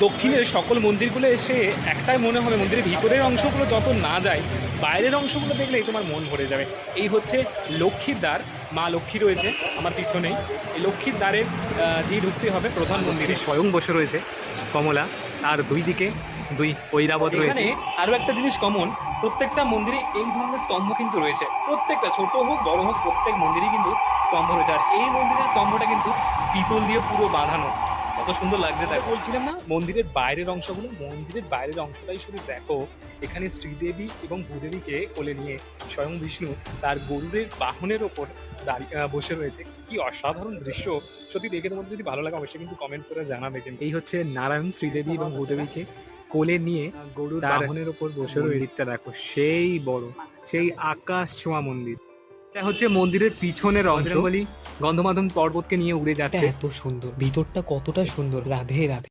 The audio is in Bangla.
দক্ষিণের সকল মন্দিরগুলো এসে একটাই মনে হবে, মন্দিরের ভিতরের অংশগুলো যত না যায়, বাইরের অংশগুলো দেখলেই তোমার মন ভরে যাবে। এই হচ্ছে লক্ষ্মীর দ্বার, মা লক্ষ্মী রয়েছে আমার পিছনেই। এই লক্ষ্মীর দ্বারের দিয়ে ঢুকতে হবে প্রধান মন্দিরে। স্বয়ং বসে রয়েছে কমলা, আর দুই দিকে দুই ঐরাবত রয়েছে। আরও একটা জিনিস কমন, প্রত্যেকটা মন্দিরে এই ধরনের স্তম্ভ কিন্তু রয়েছে, প্রত্যেকটা ছোট হোক বড় হোক প্রত্যেক মন্দিরই কিন্তু স্তম্ভ রয়েছে। আর এই মন্দিরের স্তম্ভটা কিন্তু পিতল দিয়ে পুরো বাঁধানো, কত সুন্দর লাগছে। তাই বলছিলাম না, মন্দিরের বাইরের অংশগুলো, মন্দিরের বাইরের অংশটাই শুধু দেখো। এখানে শ্রীদেবী এবং ভূদেবীকে কোলে নিয়ে স্বয়ং বিষ্ণু তার গরুরের বাহনের ওপর দাঁড়িয়ে বসে রয়েছে। কি অসাধারণ দৃশ্য! সত্যি দেখে তোমাদের যদি ভালো লাগে অবশ্যই কিন্তু কমেন্ট করে জানাবে। কিন্তু এই হচ্ছে নারায়ণ শ্রীদেবী এবং ভূদেবীকে কোলে নিয়ে গরুর বাহনের ওপর বসে রয়েছে। মন্দিরটা দেখো, সেই বড়, সেই আকাশ ছোঁয়া মন্দির। এটা হচ্ছে মন্দিরের পিছনের অংশ। বলি গন্ধমাদন পর্বতকে নিয়ে উড়ে যাচ্ছে। এত সুন্দর, ভিতরটা কতটা সুন্দর। রাধে রাধে।